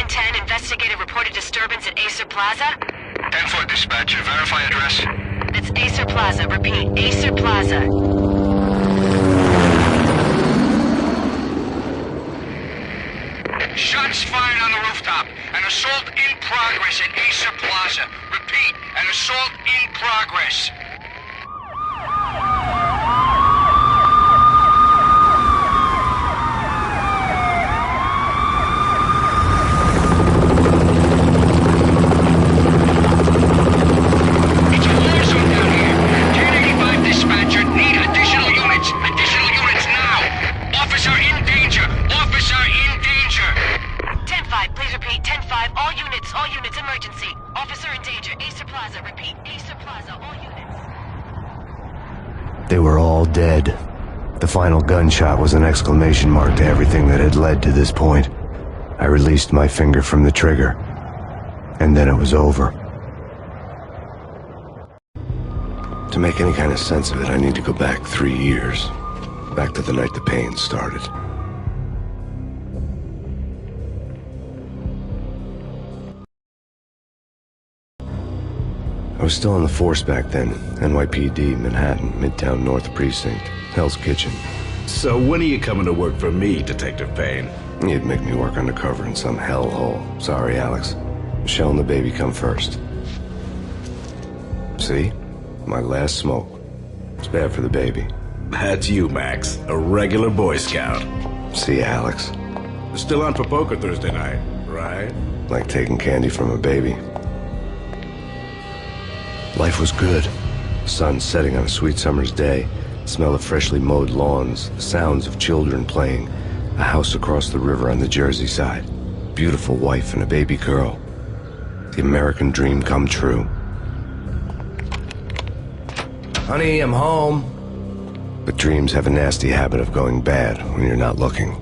1010, investigate a reported disturbance at Acer Plaza. 10-4 dispatcher, verify address. That's Acer Plaza, repeat, Acer Plaza. Shots fired on the rooftop. An assault in progress at Acer Plaza. Repeat, an assault in progress. It's a war zone down here. G95 dispatcher, need additional units. Additional units now. Officer in danger. Officer in danger. 10-5, please repeat, 10-5, all units, emergency. Officer in danger, Acer Plaza, repeat, Acer Plaza, all units. They were all dead. The final gunshot was an exclamation mark to everything that had led to this point. I released my finger from the trigger, and then it was over. To make any kind of sense of it, I need to go back 3 years. Back to the night the pain started. I was still on the force back then. NYPD, Manhattan, Midtown North Precinct, Hell's Kitchen. So when are you coming to work for me, Detective Payne? You'd make me work undercover in some hellhole. Sorry, Alex. Michelle and the baby come first. See? My last smoke. It's bad for the baby. That's you, Max. A regular Boy Scout. See, Alex? Still on for poker Thursday night, right? Like taking candy from a baby. Life was good. Sun setting on a sweet summer's day. The smell of freshly mowed lawns. The sounds of children playing. A house across the river on the Jersey side. Beautiful wife and a baby girl. The American dream come true. Honey, I'm home. But dreams have a nasty habit of going bad when you're not looking.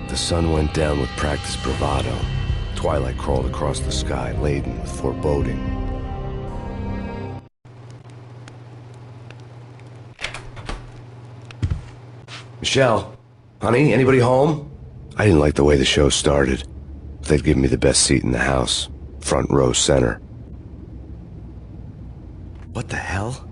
The sun went down with practiced bravado. Twilight crawled across the sky, laden with foreboding. Michelle, honey, anybody home? I didn't like the way the show started. They'd give me the best seat in the house, front row center. What the hell?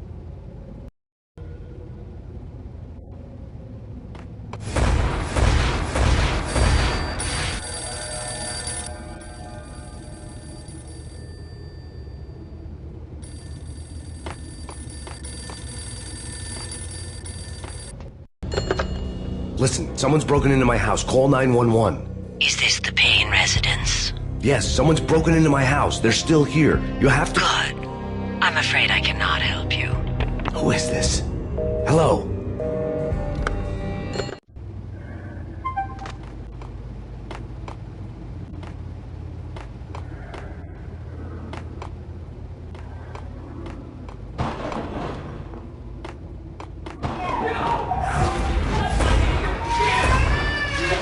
Listen, someone's broken into my house. Call 911. Is this the Payne residence? Yes, someone's broken into my house. They're still here. You have to... Good. I'm afraid I cannot help you. Who is this? Hello?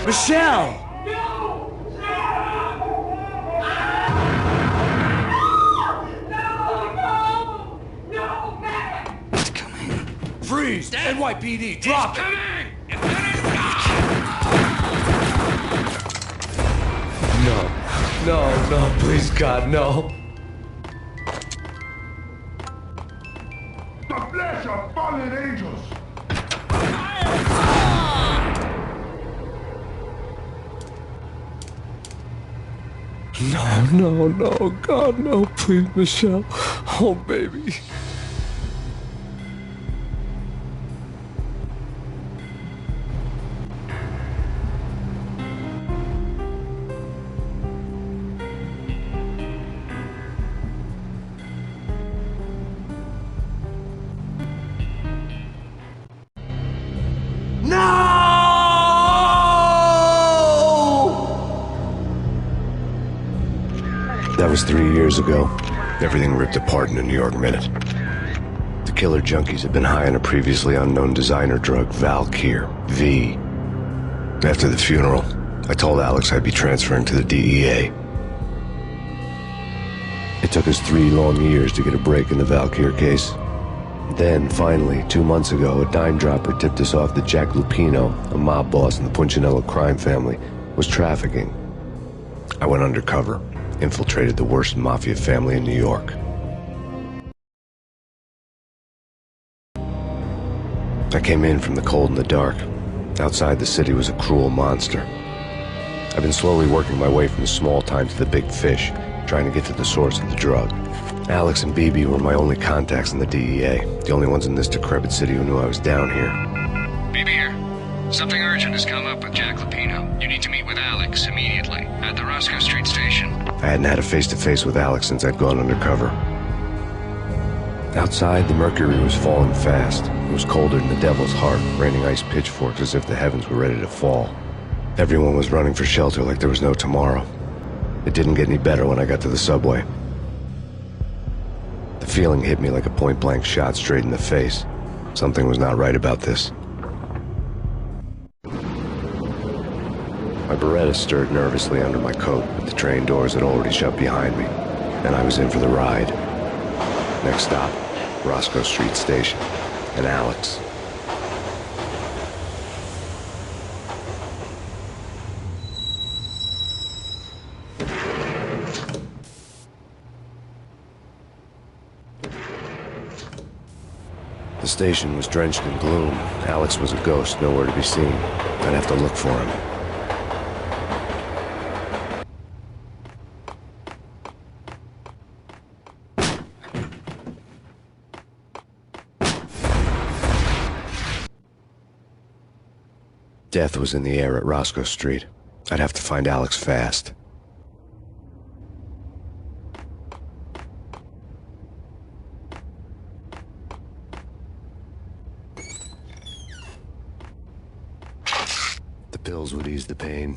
Michelle! Freeze! NYPD, drop it! No, please, God, no. The flesh of fallen angels! No, God, no, please, Michelle. Oh, baby. That was 3 years ago. Everything ripped apart in a New York minute. The killer junkies had been high on a previously unknown designer drug, Valkyr, V. After the funeral, I told Alex I'd be transferring to the DEA. It took us 3 long years to get a break in the Valkyr case. Then, finally, 2 months ago, a dime dropper tipped us off that Jack Lupino, a mob boss in the Punchinello crime family, was trafficking I went undercover, infiltrated the worst mafia family in New York. I came in from the cold and the dark. Outside the city was a cruel monster. I've been slowly working my way from the small time to the big fish, trying to get to the source of the drug. Alex and BB were my only contacts in the DEA, the only ones in this decrepit city who knew I was down here. BB here. Something urgent has come up with Jack Lapino. You need to meet with Alex immediately at the Roscoe Street station. I hadn't had a face-to-face with Alex since I'd gone undercover. Outside, the mercury was falling fast. It was colder than the devil's heart, raining ice pitchforks as if the heavens were ready to fall. Everyone was running for shelter like there was no tomorrow. It didn't get any better when I got to the subway. The feeling hit me like a point-blank shot straight in the face. Something was not right about this. My Beretta stirred nervously under my coat, but the train doors had already shut behind me, and I was in for the ride. Next stop, Roscoe Street Station, and Alex. The station was drenched in gloom. Alex was a ghost, nowhere to be seen. I'd have to look for him. Death was in the air at Roscoe Street. I'd have to find Alex fast. The pills would ease the pain.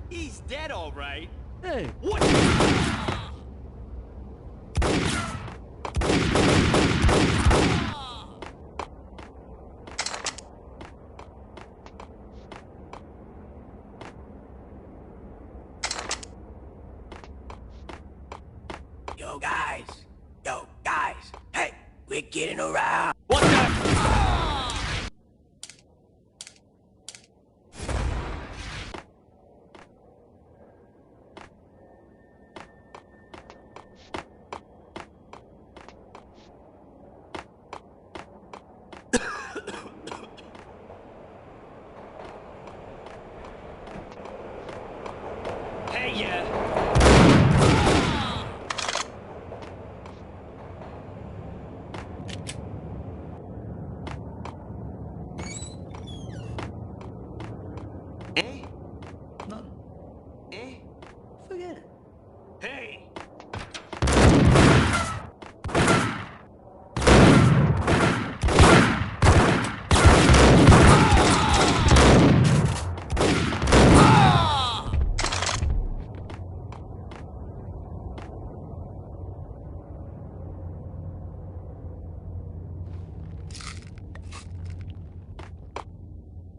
He's dead, all right. Hey, what? Yo, guys, hey, we're getting around. What the? Hey, Forget it. Hey!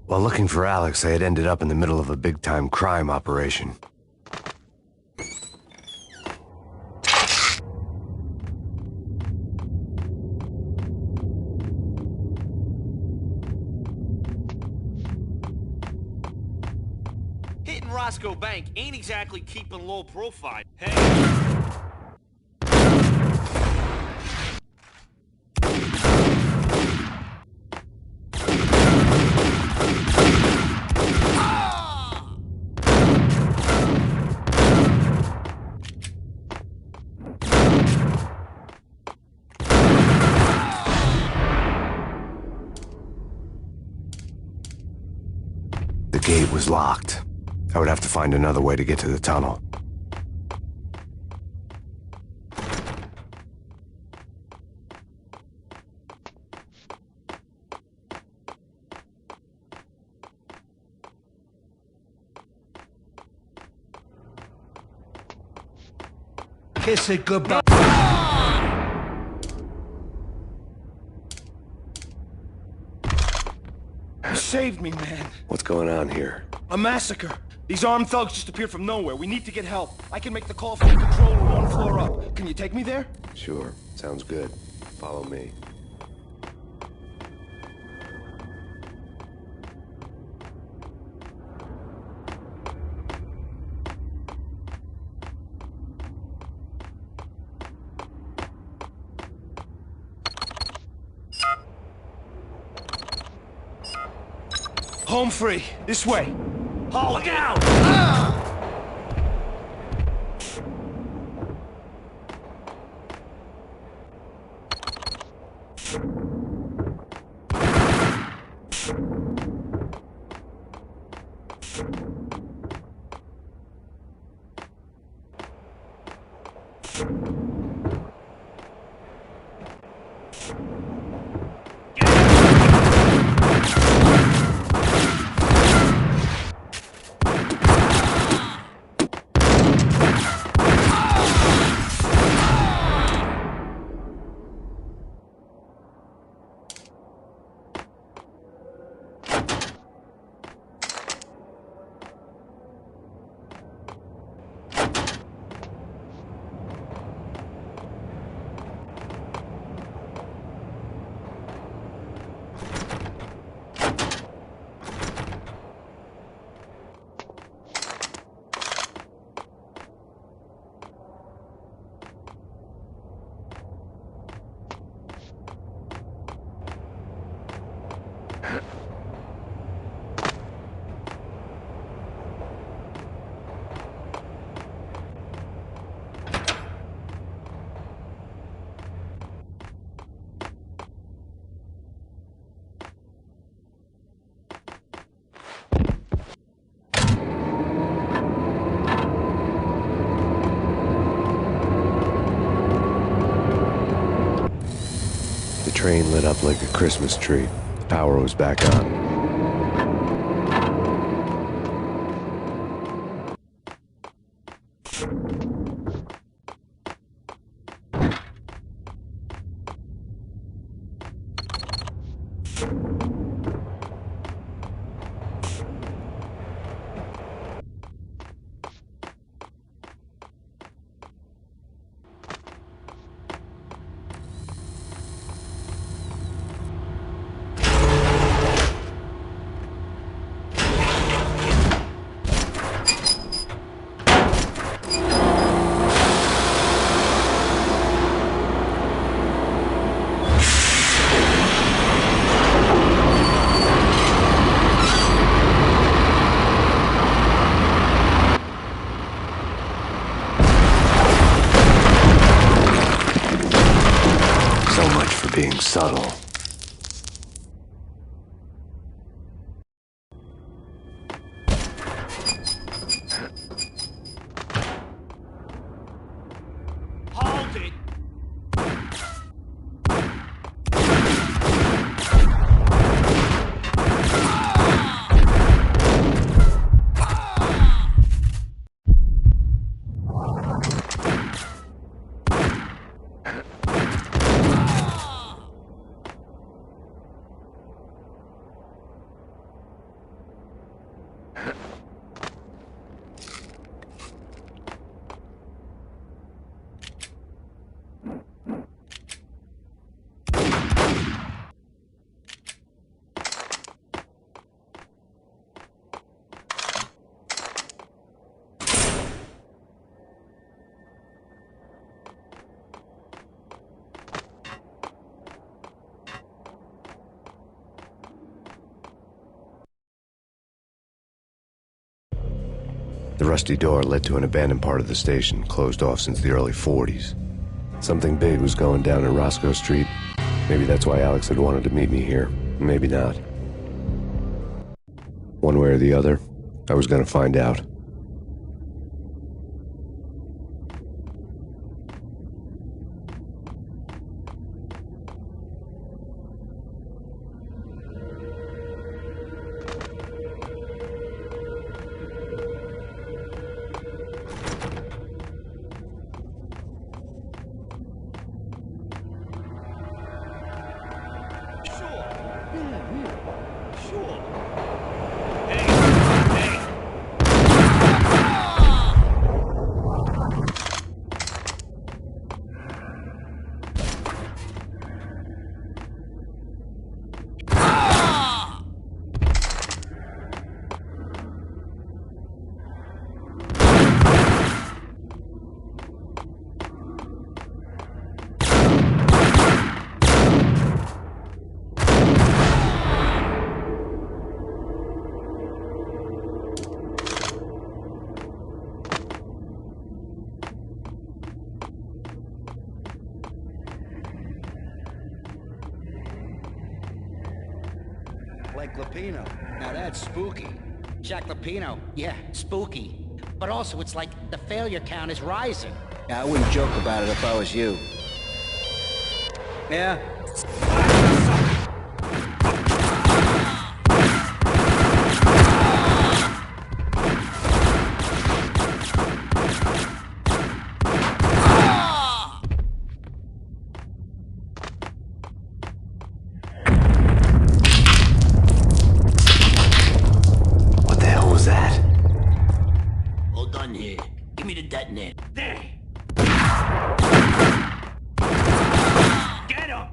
While looking for Alex, I had ended up in the middle of a big-time crime operation. Hitting Roscoe Bank ain't exactly keeping low profile. Hey! The gate was locked. I would have to find another way to get to the tunnel. Kiss it goodbye. saved me, man. What's going on here? A massacre. These armed thugs just appeared from nowhere. We need to get help. I can make the call from the control room 1 floor up. Can you take me there? Sure, sounds good. Follow me. Home free. This way. Hold down! The train lit up like a Christmas tree. Power was back on. Being subtle. Hold it! The rusty door led to an abandoned part of the station, closed off since the early 40s. Something big was going down in Roscoe Street. Maybe that's why Alex had wanted to meet me here. Maybe not. One way or the other, I was gonna find out. Sure. like Lapino. Now that's spooky. Jack Lapino, yeah, spooky. But also, it's like the failure count is rising. Yeah, I wouldn't joke about it if I was you. Yeah? What the hell was that? Hold on here. Give me the detonator. There. Get him!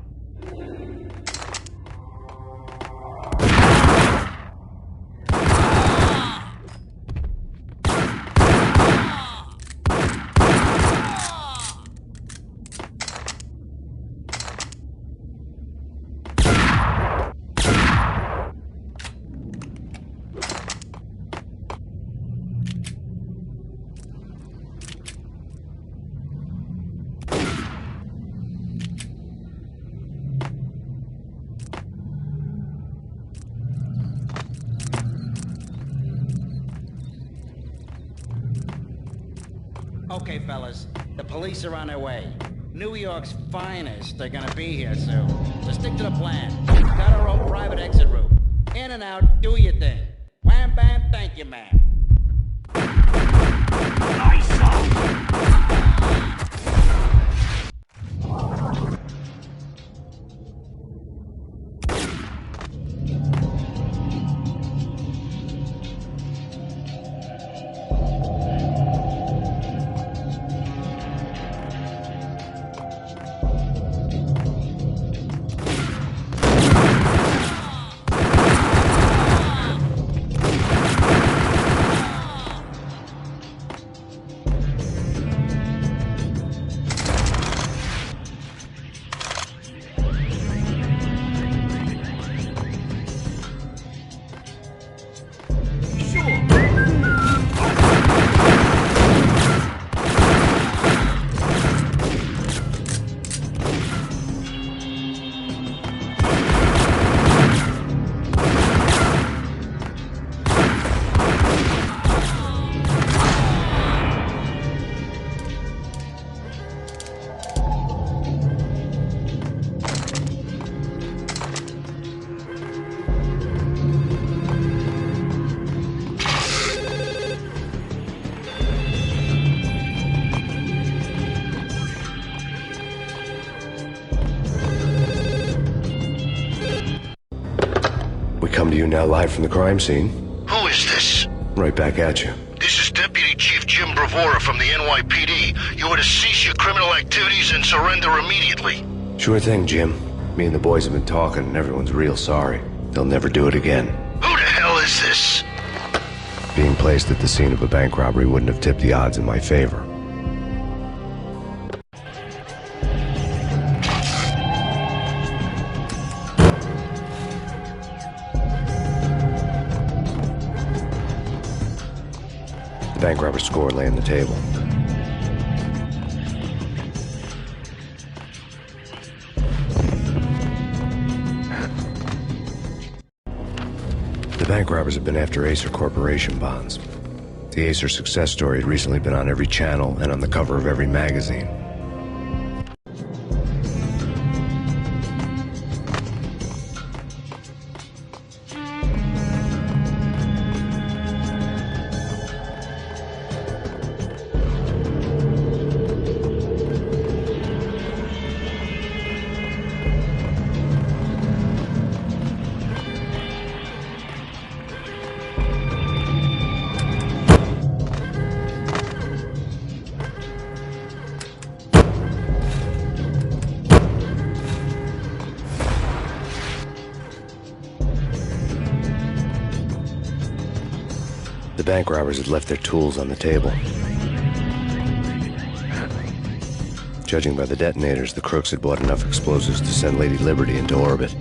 Okay, fellas, the police are on their way. New York's finest are gonna be here soon. So stick to the plan. Got our own private exit route. In and out, do your thing. Wham bam, thank you, man. Nice! Come to you now live from the crime scene. Who is this? Right back at you. This is Deputy Chief Jim Bravura from the NYPD. You are to cease your criminal activities and surrender immediately. Sure thing, Jim. Me and the boys have been talking and everyone's real sorry. They'll never do it again. Who the hell is this? Being placed at the scene of a bank robbery wouldn't have tipped the odds in my favor. The bank robber's score lay on the table. The bank robbers have been after Acer Corporation bonds. The Acer success story had recently been on every channel and on the cover of every magazine. The bank robbers had left their tools on the table. Judging by the detonators, the crooks had bought enough explosives to send Lady Liberty into orbit.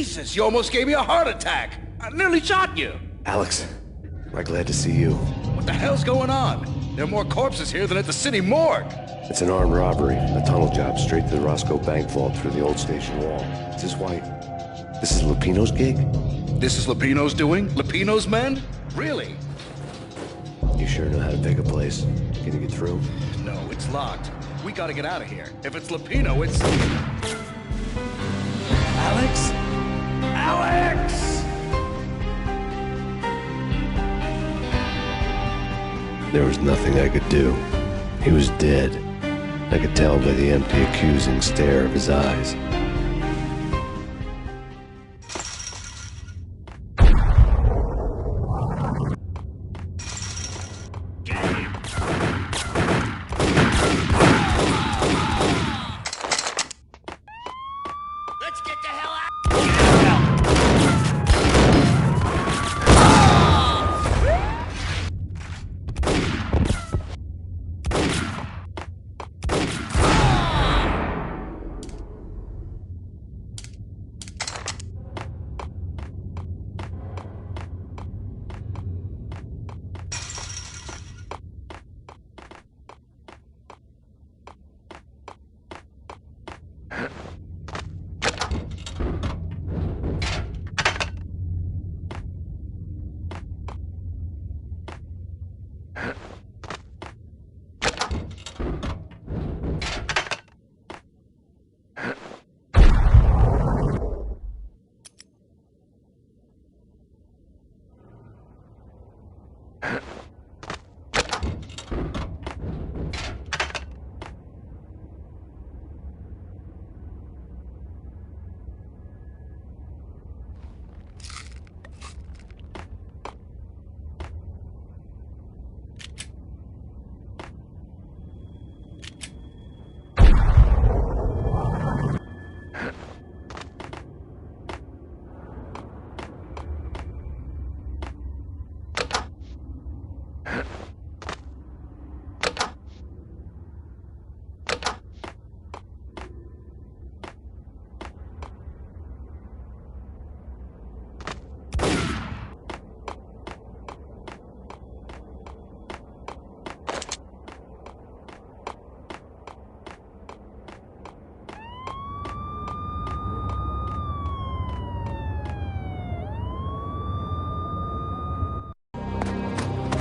Jesus, you almost gave me a heart attack. I nearly shot you. Alex, am I glad to see you. What the hell's going on? There are more corpses here than at the city morgue. It's an armed robbery, a tunnel job straight to the Roscoe Bank vault through the old station wall. Is this why... This is Lupino's gig? This is Lupino's doing? Lupino's men? Really? You sure know how to pick a place. Can you get through? No, it's locked. We gotta get out of here. If it's Lupino, it's... Alex? Alex! There was nothing I could do. He was dead. I could tell by the empty, accusing stare of his eyes. Let's get the hell out!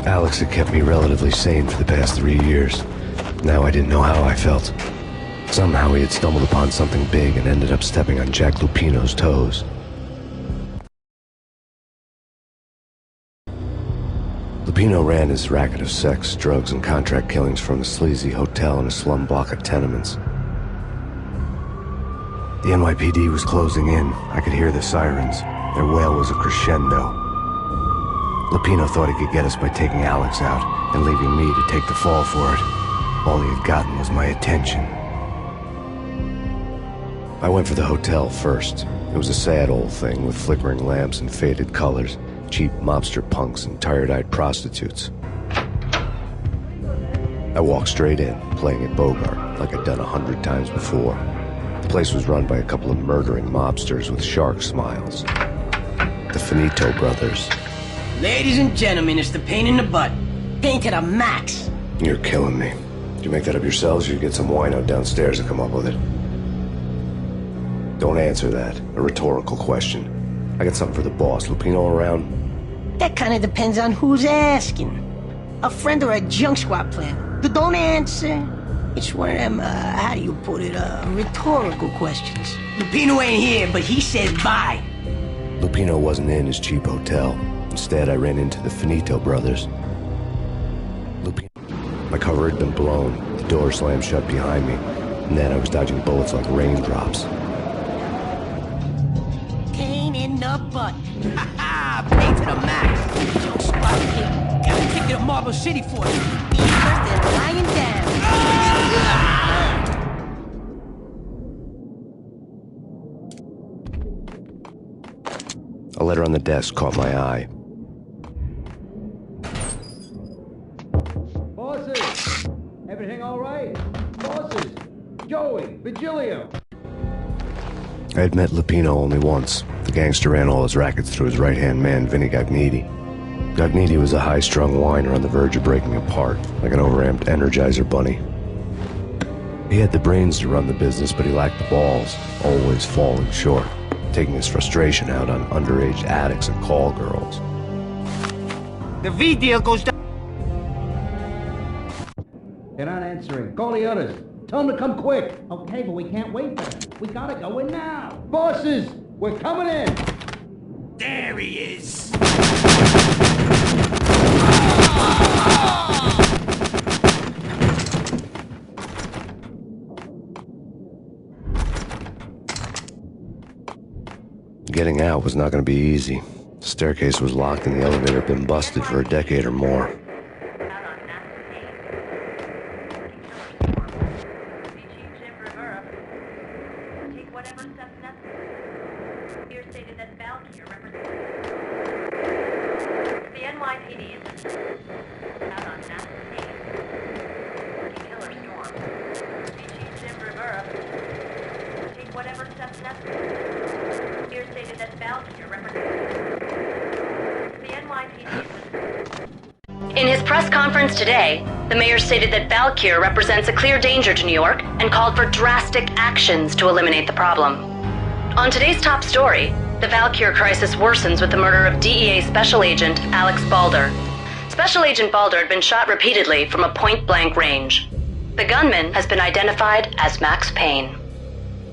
Alex had kept me relatively sane for the past 3 years. Now I didn't know how I felt. Somehow he had stumbled upon something big and ended up stepping on Jack Lupino's toes. Lupino ran his racket of sex, drugs, and contract killings from a sleazy hotel in a slum block of tenements. The NYPD was closing in. I could hear the sirens. Their wail was a crescendo. Lupino thought he could get us by taking Alex out and leaving me to take the fall for it. All he had gotten was my attention. I went for the hotel first. It was a sad old thing with flickering lamps and faded colors, cheap mobster punks and tired-eyed prostitutes. I walked straight in, playing at Bogart, like I'd done 100 times before. The place was run by a couple of murdering mobsters with shark smiles. The Finito brothers. Ladies and gentlemen, it's the pain in the butt. Pain to the max. You're killing me. Did you make that up yourselves, or you get some wino downstairs to come up with it? Don't answer that. A rhetorical question. I got something for the boss. Lupino around? That kind of depends on who's asking. A friend or a junk squad plan. Don't answer. It's one of them, how do you put it, rhetorical questions. Lupino ain't here, but he says bye. Lupino wasn't in his cheap hotel. Instead, I ran into the Finito brothers. My cover had been blown. The door slammed shut behind me. And then I was dodging bullets like raindrops. Pain in the butt. Ha ha! Pain to the max. Junk squad kid. Got a ticket to Marble City for you. Be first and lying down. A letter on the desk caught my eye. Bosses! Everything all right? Bosses! Joey! Vigilio! I had met Lupino only once. The gangster ran all his rackets through his right-hand man, Vinny Gagniti. Gagniti was a high-strung whiner on the verge of breaking apart, like an overamped Energizer bunny. He had the brains to run the business, but he lacked the balls, always falling short, taking his frustration out on underage addicts and call girls. The V deal goes down. They're not answering. Call the others. Tell them to come quick. Okay, but we can't wait for them. We gotta go in now. Bosses, we're coming in. There he is. Getting out was not going to be easy. The staircase was locked and the elevator had been busted for a decade or more. In his press conference today, the mayor stated that Valkyr represents a clear danger to New York and called for drastic actions to eliminate the problem. On today's top story, the Valkyr crisis worsens with the murder of DEA Special Agent Alex Balder. Special Agent Balder had been shot repeatedly from a point-blank range. The gunman has been identified as Max Payne.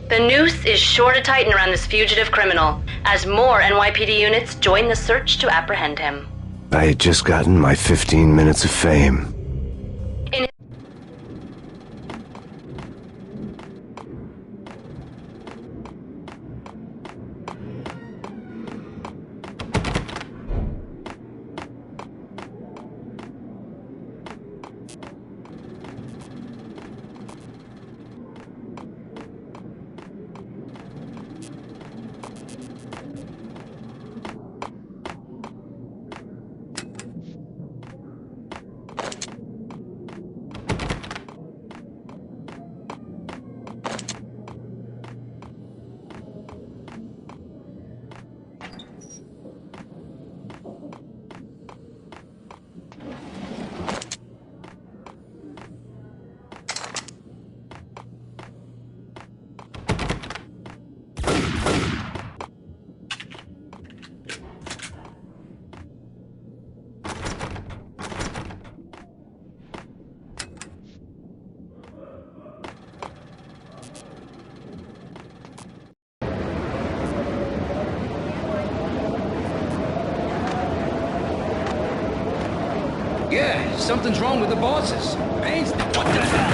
The noose is sure to tighten around this fugitive criminal as more NYPD units join the search to apprehend him. I had just gotten my 15 minutes of fame. Yeah, something's wrong with the bosses. Payne's... What the hell?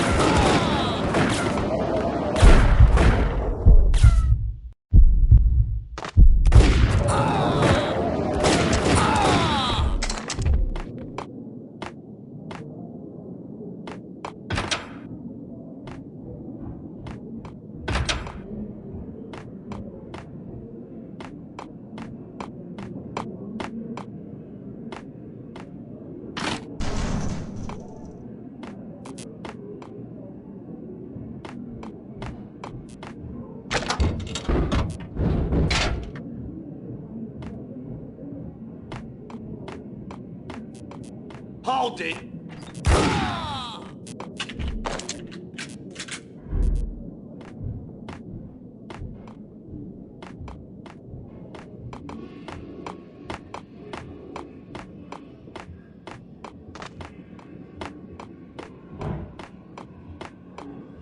Hold it.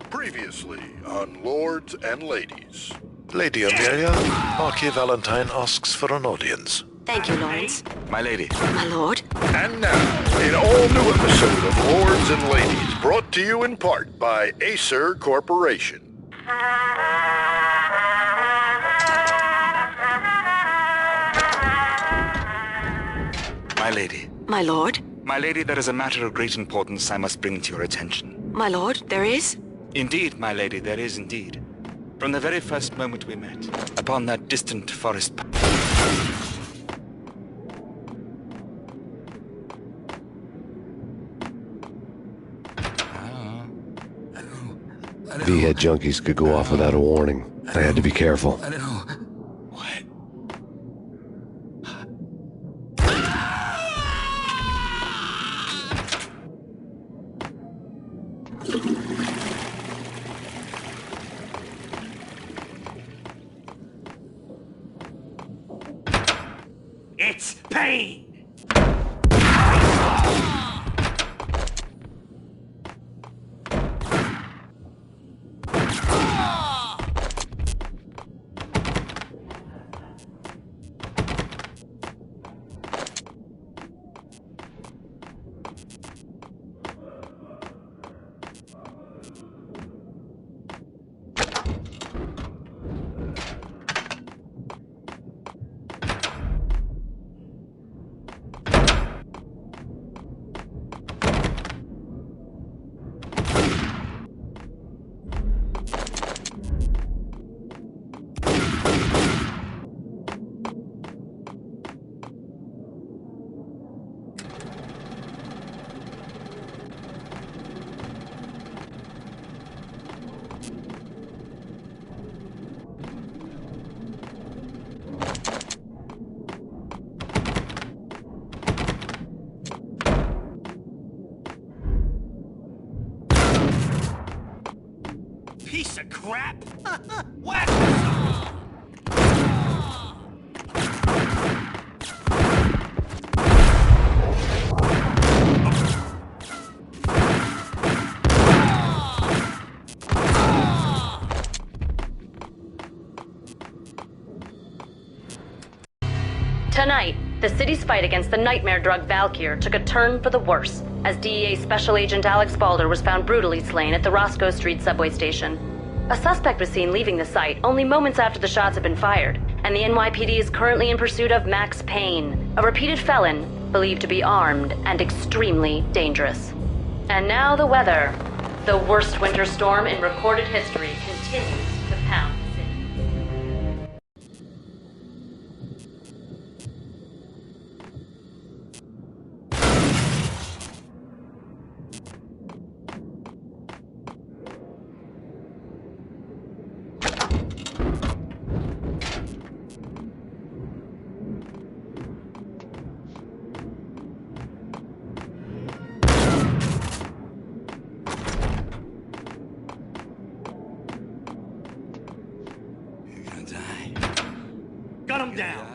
Previously on Lords and Ladies. Lady Amelia, Marquis Valentine asks for an audience. Thank you, Lawrence. My lady. My lord. And now, an all-new episode of Lords and Ladies, brought to you in part by Acer Corporation. My lady. My lord. My lady, there is a matter of great importance I must bring to your attention. My lord, there is? Indeed, my lady, there is indeed. From the very first moment we met, upon that distant forest path. V-head junkies could go off without a warning. I had to be careful. I don't know. What? It's Payne! Piece of crap! Whack yourself! Tonight, the city's fight against the nightmare drug Valkyr took a turn for the worse, as DEA Special Agent Alex Balder was found brutally slain at the Roscoe Street subway station. A suspect was seen leaving the site only moments after the shots had been fired, and the NYPD is currently in pursuit of Max Payne, a repeated felon believed to be armed and extremely dangerous. And now the weather. The worst winter storm in recorded history continues to pound the city. Gun him down!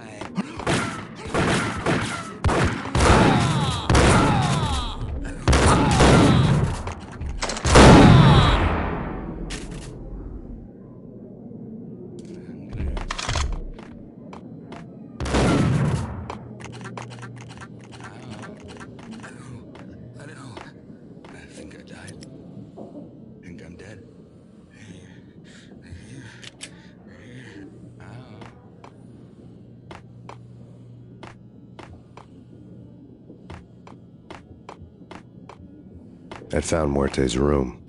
I found Muerte's room.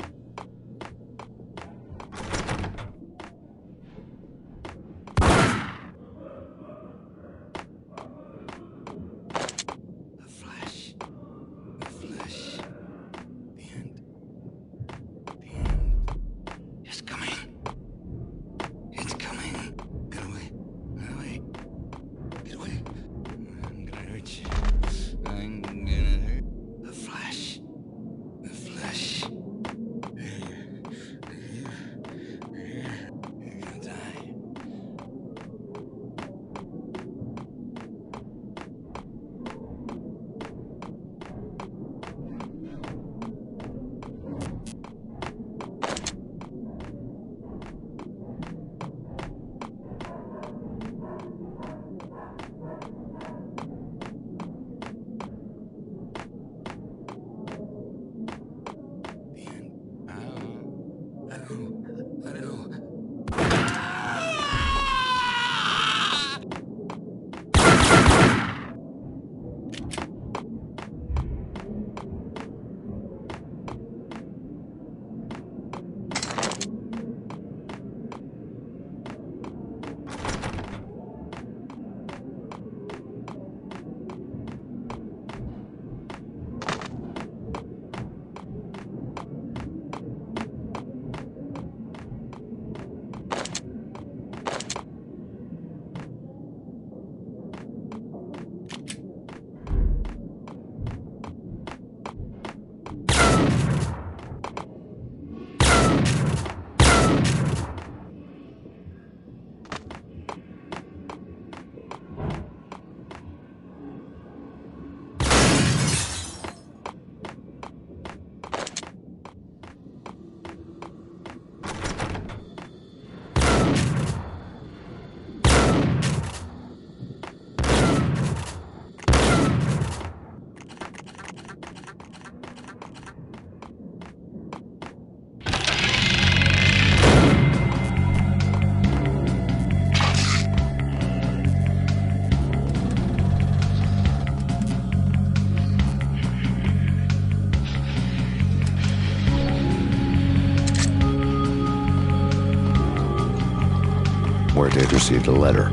received a letter.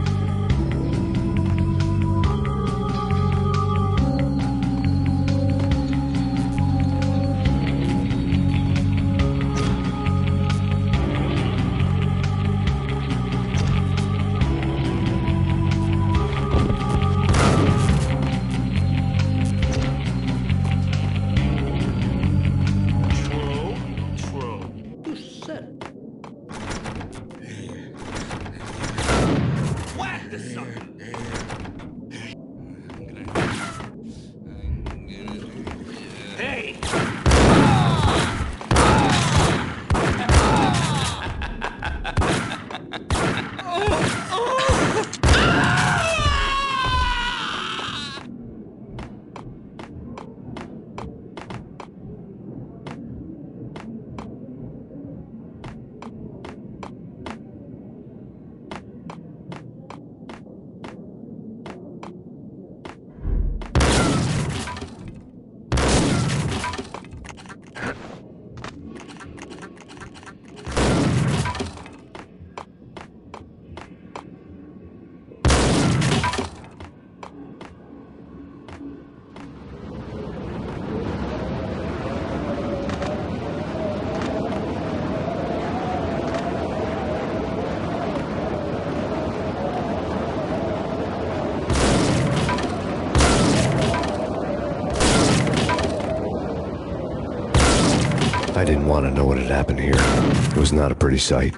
I didn't want to know what had happened here. It was not a pretty sight.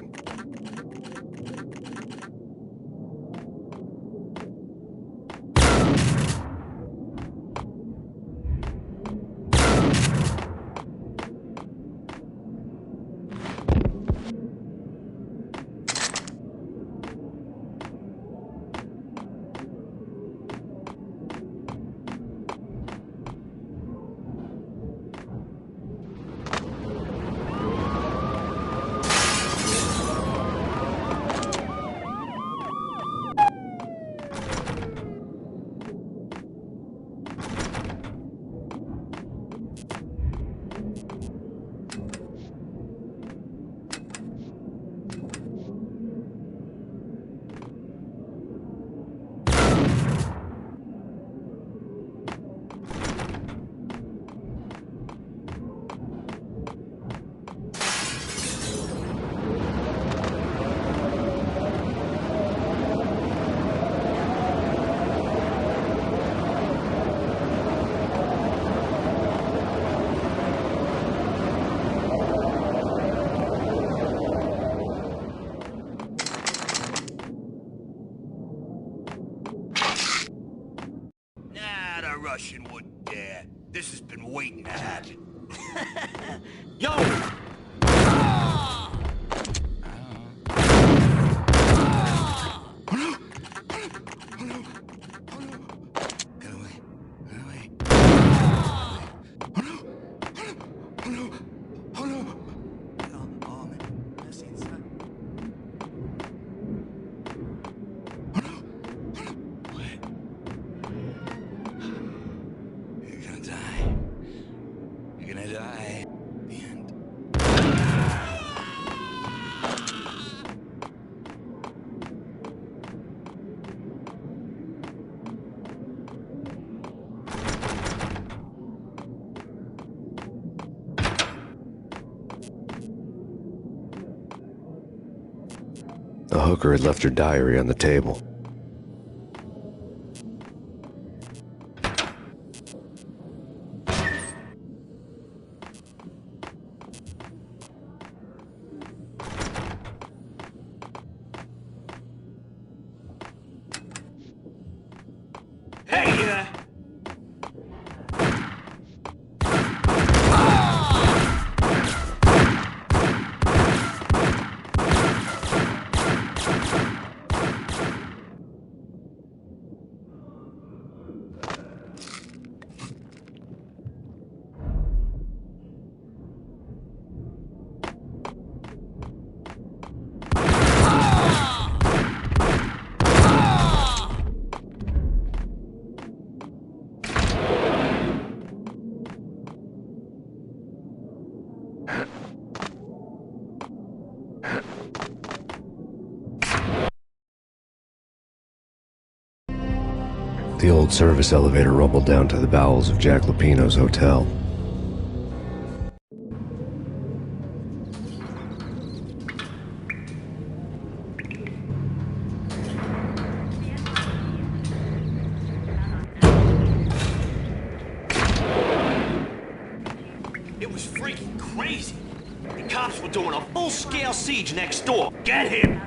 Russian wouldn't dare. This has been waiting to happen. Yo! The hooker had left her diary on the table. The old service elevator rumbled down to the bowels of Jack Lupino's hotel. It was freaking crazy. The cops were doing a full-scale siege next door. Get him!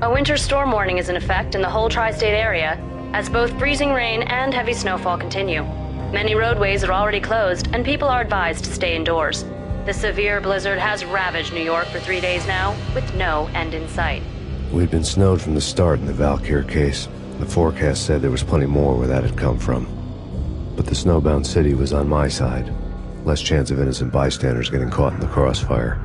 A winter storm warning is in effect in the whole tri-state area, as both freezing rain and heavy snowfall continue. Many roadways are already closed, and people are advised to stay indoors. The severe blizzard has ravaged New York for 3 days now, with no end in sight. We'd been snowed from the start in the Valkyr case. The forecast said there was plenty more where that had come from. But the snowbound city was on my side. Less chance of innocent bystanders getting caught in the crossfire.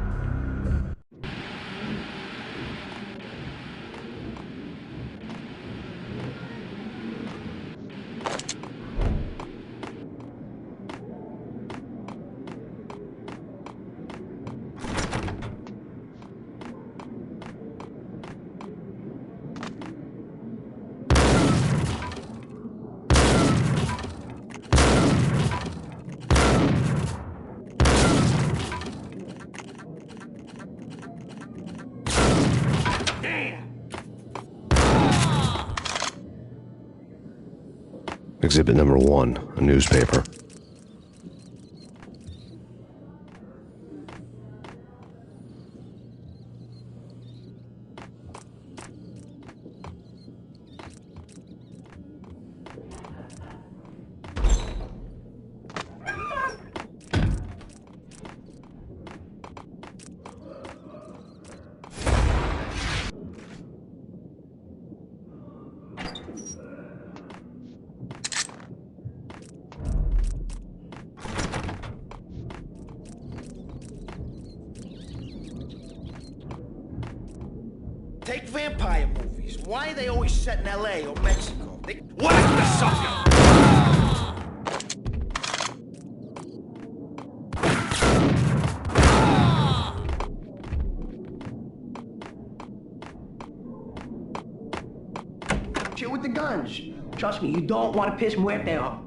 Exhibit number 1, a newspaper. Take vampire movies. Why are they always set in LA or Mexico? Whack the sucker! Chill with the guns. Trust me, you don't want to piss Muerte off.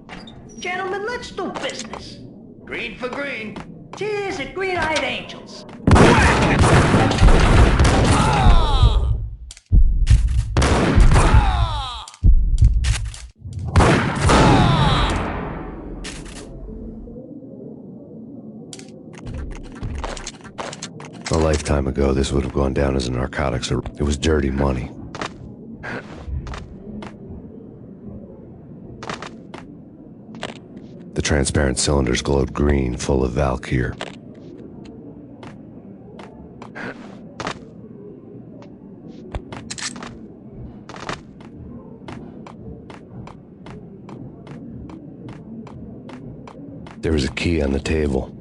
Gentlemen, let's do business. Green for green. Cheers at green-eyed angels. A lifetime ago, this would have gone down as a narcotics. It was dirty money. The transparent cylinders glowed green, full of Valkyr. There was a key on the table.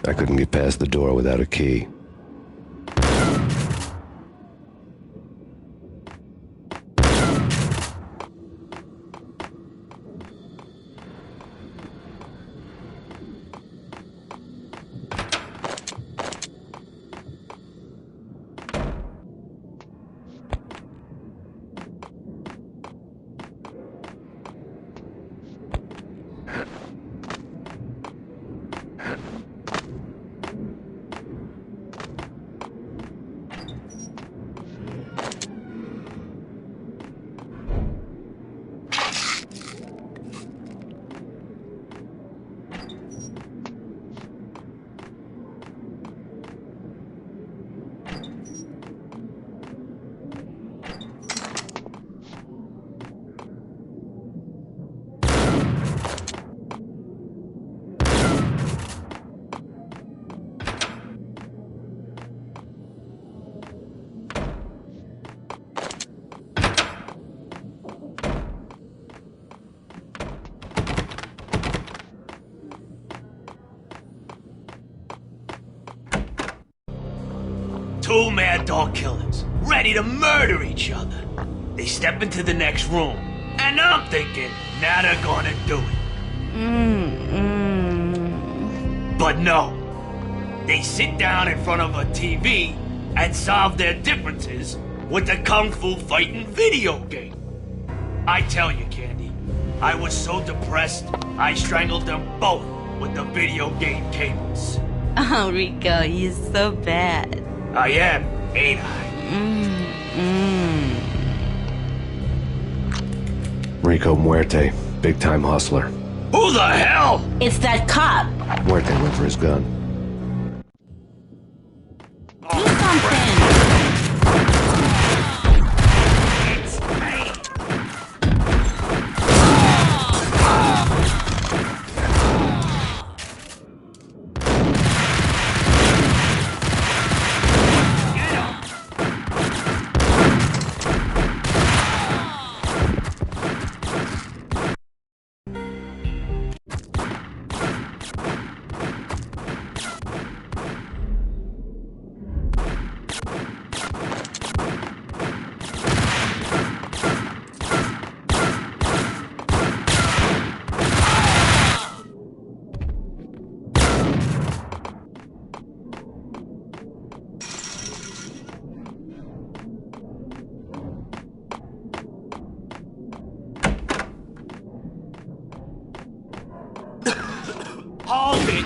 I couldn't get past the door without a key. Two mad dog killers, ready to murder each other. They step into the next room, and I'm thinking, now they're gonna do it. But no. They sit down in front of a TV and solve their differences with the Kung Fu fighting video game. I tell you, Candy, I was so depressed, I strangled them both with the video game cables. Oh, Rico, you're so bad. I am, ain't I? Rico Muerte, big-time hustler. Who the hell? It's that cop. Muerte went for his gun. Do something. It's me. Hold it!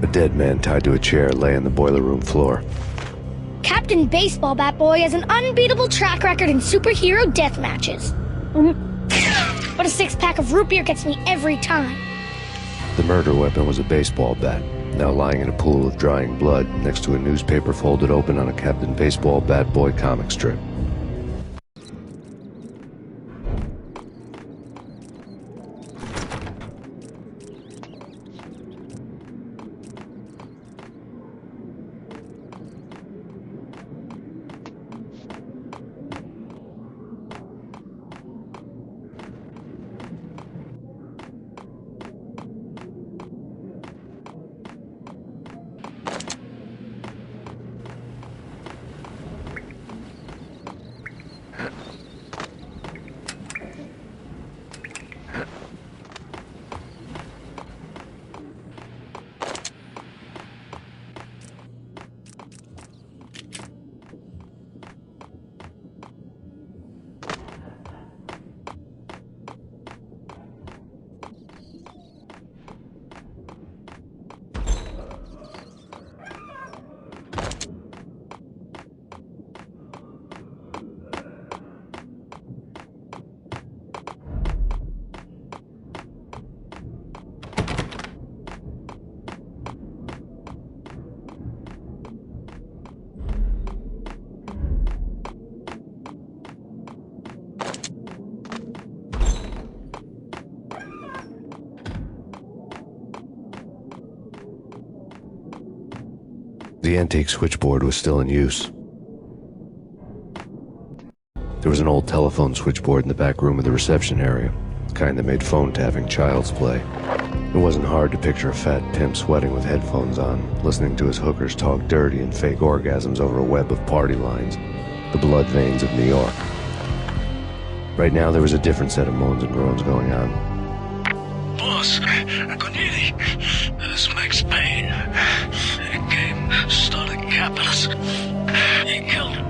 A dead man tied to a chair lay on the boiler room floor. Captain Baseball Bat Boy has an unbeatable track record in superhero death matches. But a six-pack of root beer gets me every time. The murder weapon was a baseball bat, now lying in a pool of drying blood next to a newspaper folded open on a Captain Baseball Bat Boy comic strip. The antique switchboard was still in use. There was an old telephone switchboard in the back room of the reception area, the kind that made phone tapping child's play. It wasn't hard to picture a fat pimp sweating with headphones on, listening to his hookers talk dirty and fake orgasms over a web of party lines, the blood veins of New York. Right now there was a different set of moans and groans going on. Boss, good evening. This is Max Payne. He came, started capitalist. He killed him.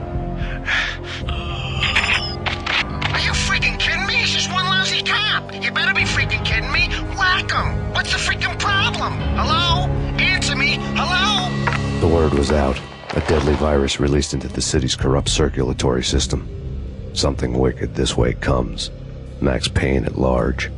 Are you freaking kidding me? He's just one lousy cop. You better be freaking kidding me. Whack him. What's the freaking problem? Hello? Answer me. Hello? The word was out. A deadly virus released into the city's corrupt circulatory system. Something wicked this way comes. Max Payne at large.